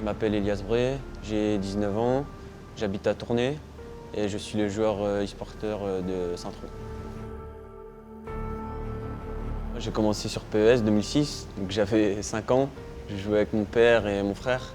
Je m'appelle Elias Bray, j'ai 19 ans, j'habite à Tournai et je suis le joueur e-sporteur de Saint-Tron. J'ai commencé sur PES 2006, donc j'avais 5 ans. Je jouais avec mon père et mon frère.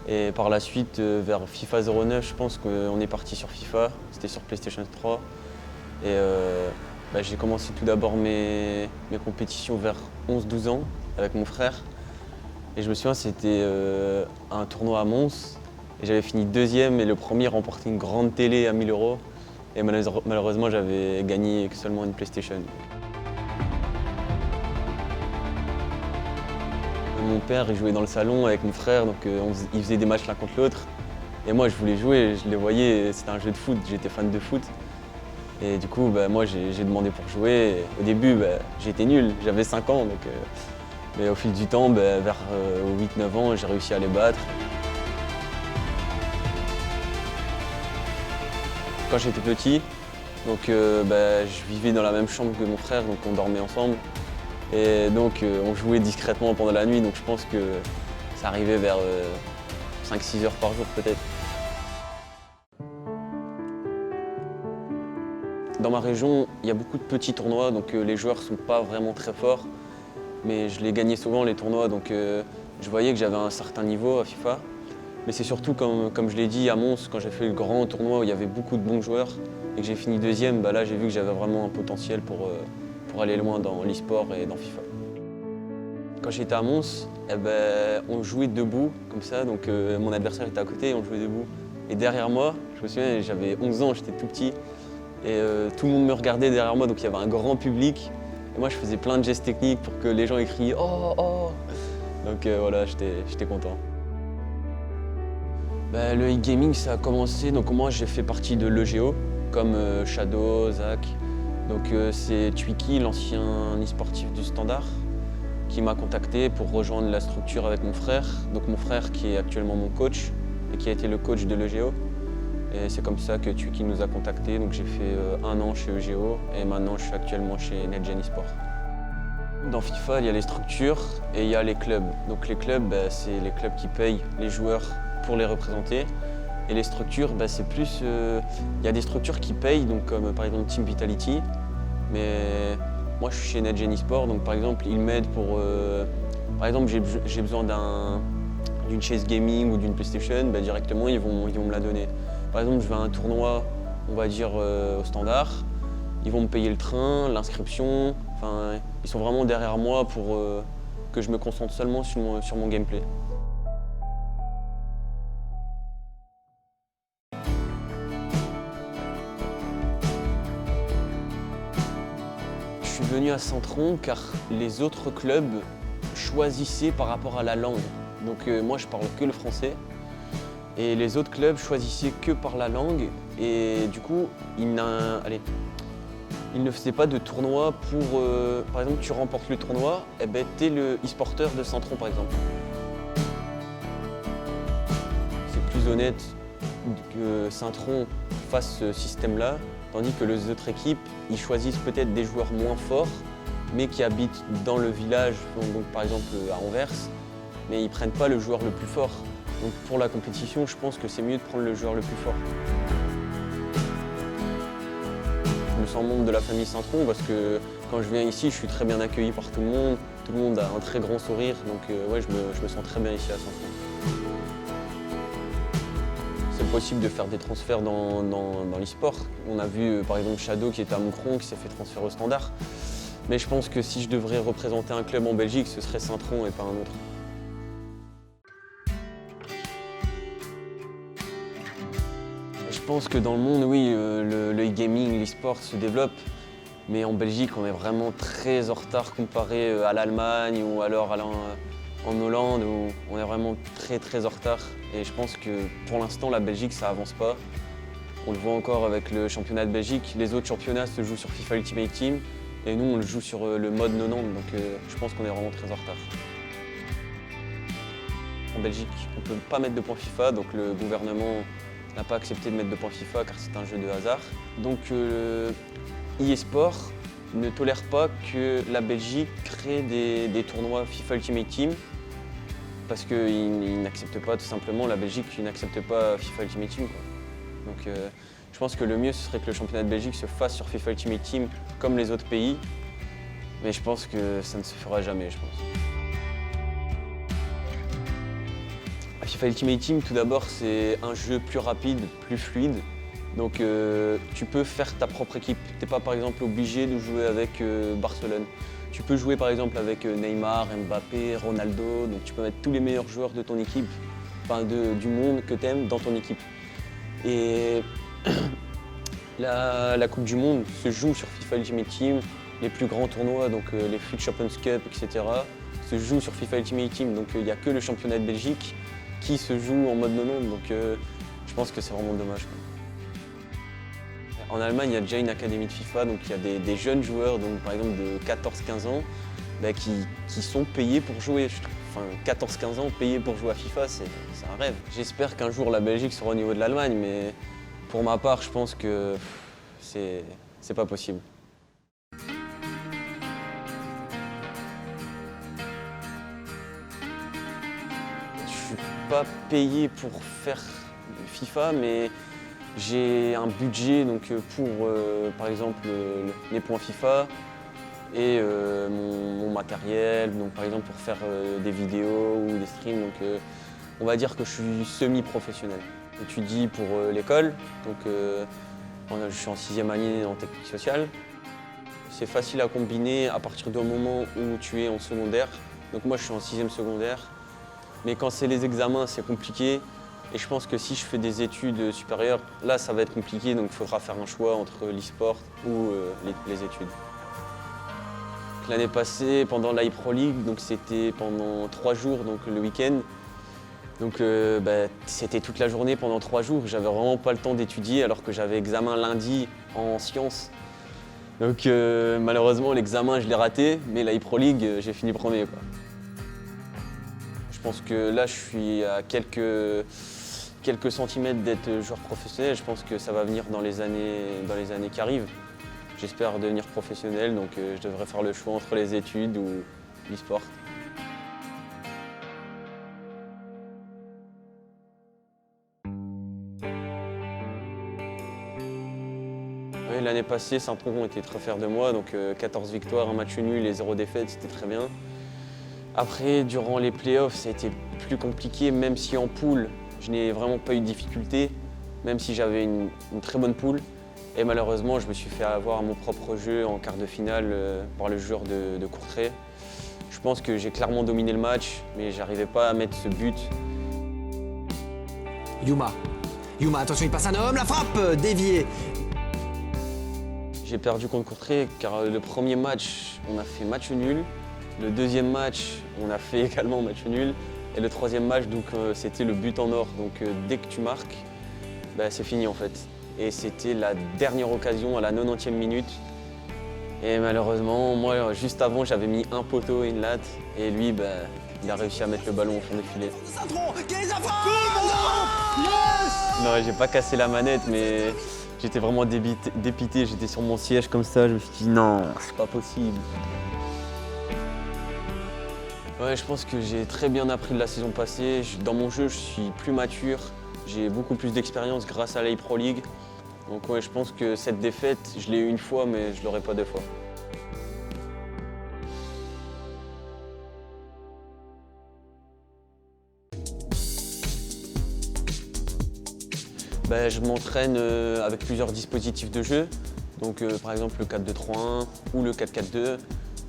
Et par la suite, vers FIFA 09, je pense qu'on est parti sur FIFA. C'était sur PlayStation 3. Et j'ai commencé tout d'abord mes compétitions vers 11-12 ans avec mon frère. Et je me souviens, c'était un tournoi à Mons. Et j'avais fini deuxième et le premier remportait une grande télé à 1000 €. Et malheureusement, j'avais gagné seulement une PlayStation. Mon père il jouait dans le salon avec mon frère, donc il faisait des matchs l'un contre l'autre. Et moi je voulais jouer, je les voyais, c'était un jeu de foot, j'étais fan de foot. Et du coup moi j'ai demandé pour jouer. Et au début j'étais nul, j'avais 5 ans, mais au fil du temps, vers 8-9 ans, j'ai réussi à les battre. Quand j'étais petit, donc, je vivais dans la même chambre que mon frère, donc on dormait ensemble. Et donc on jouait discrètement pendant la nuit, donc je pense que ça arrivait vers 5-6 heures par jour peut-être. Dans ma région, il y a beaucoup de petits tournois, donc les joueurs ne sont pas vraiment très forts. Mais je les gagnais souvent les tournois, donc je voyais que j'avais un certain niveau à FIFA. Mais c'est surtout comme je l'ai dit à Mons, quand j'ai fait le grand tournoi où il y avait beaucoup de bons joueurs et que j'ai fini deuxième, là j'ai vu que j'avais vraiment un potentiel pour aller loin dans l'e-sport et dans FIFA. Quand j'étais à Mons, on jouait debout, comme ça, donc mon adversaire était à côté et on jouait debout. Et derrière moi, je me souviens, j'avais 11 ans, j'étais tout petit, et tout le monde me regardait derrière moi, donc il y avait un grand public. Et moi, je faisais plein de gestes techniques pour que les gens crient « Oh, oh !» Donc voilà, j'étais content. Le e-gaming, ça a commencé, donc moi j'ai fait partie de l'EGO, comme Shadow, Zach. Donc c'est Twiki, l'ancien e-sportif du Standard, qui m'a contacté pour rejoindre la structure avec mon frère. Donc mon frère qui est actuellement mon coach et qui a été le coach de l'EGO. Et c'est comme ça que Twiki nous a contactés. Donc j'ai fait 1 an chez EGO et maintenant je suis actuellement chez NetGen eSport. Dans FIFA, il y a les structures et il y a les clubs. Donc les clubs, c'est les clubs qui payent les joueurs pour les représenter. Et les structures, c'est plus... Il y a des structures qui payent, donc, comme par exemple Team Vitality. Mais moi, je suis chez NetGen eSport, donc par exemple, ils m'aident pour... par exemple, j'ai besoin d'une chaise gaming ou d'une PlayStation, directement, ils vont me la donner. Par exemple, je vais à un tournoi, on va dire au Standard. Ils vont me payer le train, l'inscription. Enfin, ils sont vraiment derrière moi pour que je me concentre seulement sur mon gameplay. Je suis venu à Saint-Tron car les autres clubs choisissaient par rapport à la langue. Donc moi je parle que le français et les autres clubs choisissaient que par la langue et du coup ils ne faisaient pas de tournoi pour... par exemple tu remportes le tournoi, t'es le e-sporteur de Saint-Tron par exemple. C'est plus honnête que Saint-Tron fasse ce système-là. Tandis que les autres équipes, ils choisissent peut-être des joueurs moins forts, mais qui habitent dans le village, donc par exemple à Anvers, mais ils ne prennent pas le joueur le plus fort. Donc pour la compétition, je pense que c'est mieux de prendre le joueur le plus fort. Je me sens membre de la famille Saint-Tron parce que quand je viens ici, je suis très bien accueilli par tout le monde a un très grand sourire, donc ouais, je me sens très bien ici à Saint-Tron. C'est possible de faire des transferts dans l'e-sport. On a vu par exemple Shadow qui était à Moucron, qui s'est fait transférer au Standard. Mais je pense que si je devrais représenter un club en Belgique, ce serait Saint-Tron et pas un autre. Je pense que dans le monde, oui, le e-gaming, l'e-sport se développe. Mais en Belgique, on est vraiment très en retard comparé à l'Allemagne ou alors en Hollande où on est vraiment très en retard et je pense que pour l'instant la Belgique ça avance pas. On le voit encore avec le championnat de Belgique, les autres championnats se jouent sur FIFA Ultimate Team et nous on le joue sur le mode 90 donc je pense qu'on est vraiment très en retard. En Belgique on ne peut pas mettre de points FIFA donc le gouvernement n'a pas accepté de mettre de points FIFA car c'est un jeu de hasard. Donc eSport ne tolère pas que la Belgique crée des tournois FIFA Ultimate Team parce qu'ils n'acceptent pas, tout simplement, la Belgique n'accepte pas FIFA Ultimate Team, quoi. Donc je pense que le mieux, ce serait que le championnat de Belgique se fasse sur FIFA Ultimate Team comme les autres pays. Mais je pense que ça ne se fera jamais, je pense. FIFA Ultimate Team, tout d'abord, c'est un jeu plus rapide, plus fluide. Donc tu peux faire ta propre équipe. Tu n'es pas par exemple obligé de jouer avec Barcelone. Tu peux jouer par exemple avec Neymar, Mbappé, Ronaldo. Donc tu peux mettre tous les meilleurs joueurs de ton équipe, enfin du monde que tu aimes dans ton équipe. Et la Coupe du Monde se joue sur FIFA Ultimate Team. Les plus grands tournois, donc les FUT Champions Cup, etc., se jouent sur FIFA Ultimate Team. Donc il n'y a que le championnat de Belgique qui se joue en mode 90. Donc je pense que c'est vraiment dommage, quoi. En Allemagne, il y a déjà une académie de FIFA, donc il y a des jeunes joueurs, donc par exemple de 14-15 ans, qui sont payés pour jouer. Enfin, 14-15 ans payés pour jouer à FIFA, c'est un rêve. J'espère qu'un jour la Belgique sera au niveau de l'Allemagne, mais pour ma part, je pense que c'est pas possible. Je suis pas payé pour faire FIFA, mais j'ai un budget donc, pour, par exemple, les points FIFA et mon matériel, donc, par exemple pour faire des vidéos ou des streams. Donc, on va dire que je suis semi-professionnel. J'étudie pour l'école, donc je suis en 6e année en technique sociale. C'est facile à combiner à partir du moment où tu es en secondaire. Donc moi je suis en 6e secondaire, mais quand c'est les examens c'est compliqué. Et je pense que si je fais des études supérieures, là ça va être compliqué, donc il faudra faire un choix entre l'e-sport ou les études. L'année passée, pendant l'I-Pro League, donc c'était pendant 3 jours, donc le week-end. Donc c'était toute la journée pendant 3 jours. J'avais vraiment pas le temps d'étudier alors que j'avais examen lundi en sciences. Donc malheureusement l'examen je l'ai raté, mais l'I-Pro League j'ai fini premier, quoi. Je pense que là je suis à quelques centimètres d'être joueur professionnel. Je pense que ça va venir dans les années qui arrivent. J'espère devenir professionnel, donc je devrais faire le choix entre les études ou l'e-sport. Oui, l'année passée, Saint-Tron était très fier de moi, donc 14 victoires, un match nul et 0 défaite, c'était très bien. Après, durant les playoffs, ça a été plus compliqué, même si en poule, je n'ai vraiment pas eu de difficulté, même si j'avais une très bonne poule. Et malheureusement, je me suis fait avoir à mon propre jeu en quart de finale par le joueur de Courtrai. Je pense que j'ai clairement dominé le match, mais j'arrivais pas à mettre ce but. Yuma, attention, il passe un homme, la frappe déviée. J'ai perdu contre Courtrai car le premier match, on a fait match nul. Le deuxième match, on a fait également match nul. Et le troisième match, donc c'était le but en or. Donc dès que tu marques, c'est fini en fait. Et c'était la dernière occasion à la 90e minute. Et malheureusement, moi, juste avant, j'avais mis un poteau et une latte. Et lui, il a réussi à mettre le ballon au fond des filets. Non, j'ai pas cassé la manette, mais j'étais vraiment dépité. J'étais sur mon siège comme ça. Je me suis dit non, c'est pas possible. Ouais, je pense que j'ai très bien appris de la saison passée. Dans mon jeu, je suis plus mature. J'ai beaucoup plus d'expérience grâce à l'I-Pro League. Donc ouais, je pense que cette défaite, je l'ai eu une fois, mais je ne l'aurai pas 2 fois. Je m'entraîne avec plusieurs dispositifs de jeu. Donc par exemple le 4-2-3-1 ou le 4-4-2.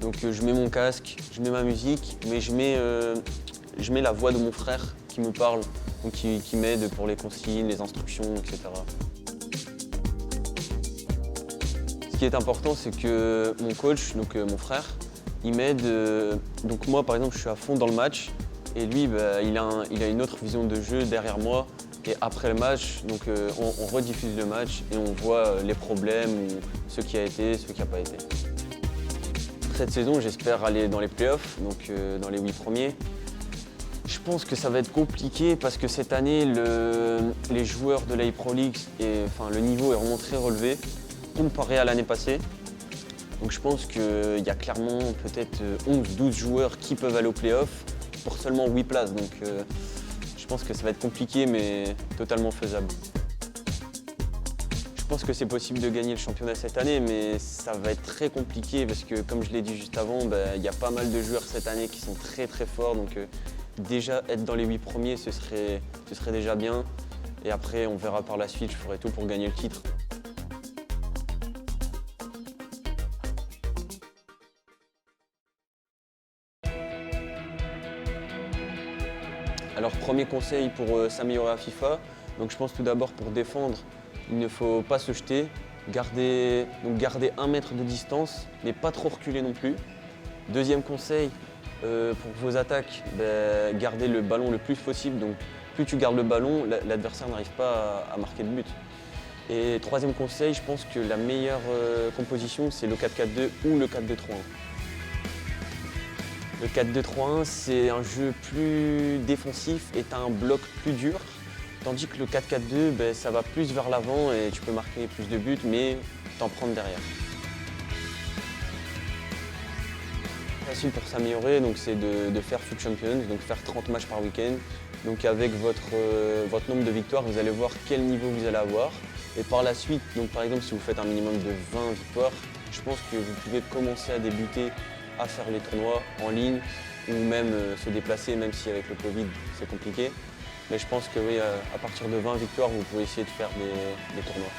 Donc je mets mon casque, je mets ma musique, mais je mets la voix de mon frère qui me parle, donc qui m'aide pour les consignes, les instructions, etc. Ce qui est important, c'est que mon coach, donc mon frère, il m'aide. Donc moi, par exemple, je suis à fond dans le match, et lui, il a une autre vision de jeu derrière moi. Et après le match, donc on rediffuse le match et on voit les problèmes, ou ce qui a été, ce qui n'a pas été. Cette saison, j'espère aller dans les playoffs, donc dans les 8 premiers. Je pense que ça va être compliqué parce que cette année, les joueurs de l'I-Pro League, le niveau est vraiment très relevé comparé à l'année passée. Donc je pense qu'il y a clairement peut-être 11-12 joueurs qui peuvent aller aux playoffs pour seulement 8 places. Donc je pense que ça va être compliqué, mais totalement faisable. Je pense que c'est possible de gagner le championnat cette année, mais ça va être très compliqué parce que, comme je l'ai dit juste avant, il y a pas mal de joueurs cette année qui sont très très forts. Donc déjà être dans les 8 premiers, ce serait déjà bien. Et après, on verra par la suite, je ferai tout pour gagner le titre. Alors, premier conseil pour s'améliorer à FIFA. Donc je pense tout d'abord, pour défendre, il ne faut pas se jeter. Garder 1 mètre de distance, mais pas trop reculer non plus. Deuxième conseil, pour vos attaques, gardez le ballon le plus possible. Donc plus tu gardes le ballon, l'adversaire n'arrive pas à marquer de but. Et troisième conseil, je pense que la meilleure composition, c'est le 4-4-2 ou le 4-2-3-1. Le 4-2-3-1, c'est un jeu plus défensif et tu as un bloc plus dur. Tandis que le 4-4-2, ça va plus vers l'avant et tu peux marquer plus de buts, mais t'en prendre derrière. Facile pour s'améliorer, donc c'est de faire FUT Champions, donc faire 30 matchs par week-end. Donc avec votre nombre de victoires, vous allez voir quel niveau vous allez avoir. Et par la suite, donc par exemple si vous faites un minimum de 20 victoires, je pense que vous pouvez commencer à débuter à faire les tournois en ligne ou même se déplacer, même si avec le Covid c'est compliqué. Mais je pense que oui, à partir de 20 victoires, vous pouvez essayer de faire des tournois.